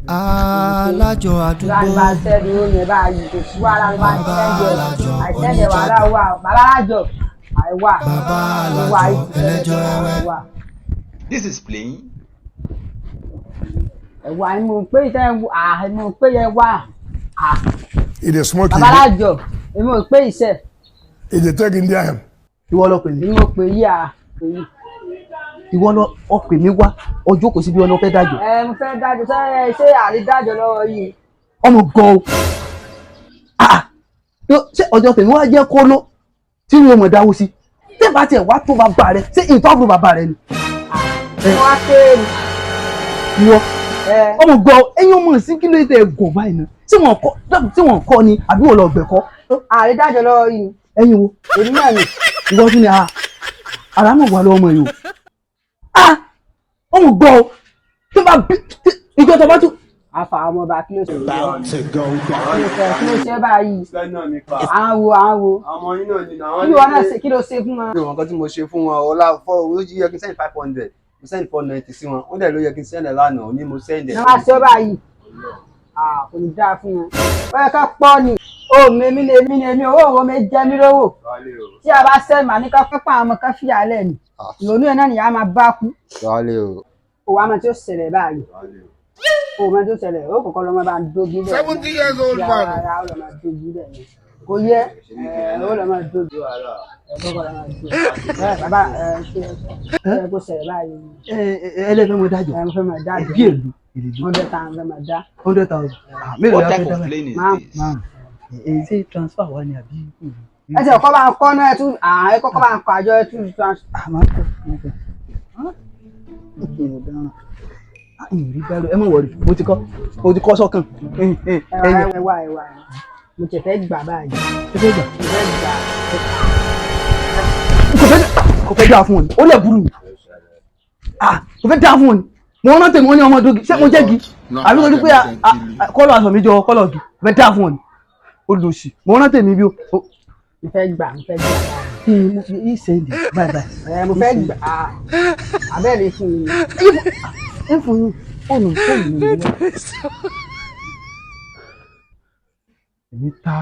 alájọ àdúgbò. Bá a sẹ́ni ó yẹ báyìí kò sí wàhálà ló bá ti sẹ́ndẹ̀ àìsẹ́ndẹ̀ wàhálà wà bàbá alájọ àìwà bàbá alájọ ẹlẹ́jọ́ ẹwẹ́. This is playing. Ẹ̀wà ni mo pé iṣẹ́ mo pé yẹ wà. It is smoking. Bàbá alájọ èmi ò pé iṣẹ́. It is taking there. Ìwọ lọ pè mí. Èmi ò pè yí à. Ìwọ lọ ọpè mi wá ọjọ́ kò sí bí wọn fẹ́ dájọ́. Mo fẹ́ dájọ́ ṣé àrídájọ́ lọ́wọ́ yìí. Ọmọ gan o. Ṣé ọjọ́ tèmi wá jẹ́ kóló tí wọ́n mọ̀ dáwó sí? Ṣé bá tiẹ̀ wá tó bàbá rẹ̀? Ṣé ìtọ́jú bàbá rẹ̀ ni? Wọ́n á ké ni. Ìwọ ọmọ gan ẹ̀yin ọmọ sí kí ló dé gàn báyìí náà? Tí wọ́n kọ́ ni àbí wọ́n lọ gbẹ̀kọ́? Àrídájọ́ lọ́wọ́ yìí. Ẹ̀yin wo? Èmi náà ni. Ìwọ tún ni àrámọ̀ wà lọ́wọ́ ọmọ yìí o. Ọmọ gbọ́ ọ tó bá bí ìjọ tó bá tún. Àfà ọmọ ọba kí ló ṣe báyìí. Àwọn wo. Kí wọn náà ṣe kí ló ṣe fún wọn. Ìwọ̀n kan tí mo ṣe fún wọn ọlá fọ́ owó yẹ kí n send 500 mo send 490 sí wọn wọ́n dẹ̀ ló yẹ kí n send lánàá ní mo send ẹ̀. Ní wọ́n ṣe báyìí kò ní dáa fún wọn. Wọ́n yẹ ká pọ́ ni èmi owó òwò mi jẹ́ mi lówó. Tí a bá sẹ́ màá ní ká pípa àwọn ọmọ kan fìyà lẹ̀ ni. Ìrònú ẹ̀ náà nìyá máa bá kú. Òwò àmọ́ tí ó ṣẹlẹ̀ báyìí. Òwò àmọ́ tí ó ṣẹlẹ̀ ó kọ̀ọ̀kan lọ́mọ bá ń dógi lẹ̀. 70 years old man. Ó lọ́ máa dógi lẹ̀ ni. Kò yẹ ó lọ́ máa dógi. Bàbá ṣe kó ṣẹlẹ̀ báyìí. Ẹlẹ́fẹ́ mo dájọ́. Mo fẹ́ máa dájọ́. Bí èlò. 100,000 fẹ́ máa dá. 100,000. Mélòó What la type fẹ́ of dá plane is Ma'am. this? èyí ṣe transfer wà ní àbí. Ẹ ti ọkọ bá ń kọ́ náà ẹ kọ́kọ́ bá ń kọ́ àjọ Àmọ́ kọ́ ìrírí bẹ́ẹ̀ lọ ẹ mọ̀ wọ̀rí mo ti kọ́ sọ́kàn. ẹwà mo tẹ̀ fẹ́ gbà báyìí. Ẹ fẹ́ gbà. Mo fẹ́ gbà. Kò fẹ́ dáa fún ọ ni ó lẹ̀ burú ni kò fẹ́ dáa fún ọ ni mo rántí mo ní ọmọ dógi ṣé mo jẹ́gi àbí torí pé kọ́lọ̀ aṣọ mi jọ kọ́lọ̀ gi kò fẹ́ dáa fún ọ ni ó lò sí mo rántí mi bí o. Mo fẹ́ gbà yìí sẹ́ndì báyìí. mo fẹ́ gbà abẹ́rẹ́ fún mi. Ẹ fún yín fóònù mi. Èmi ta.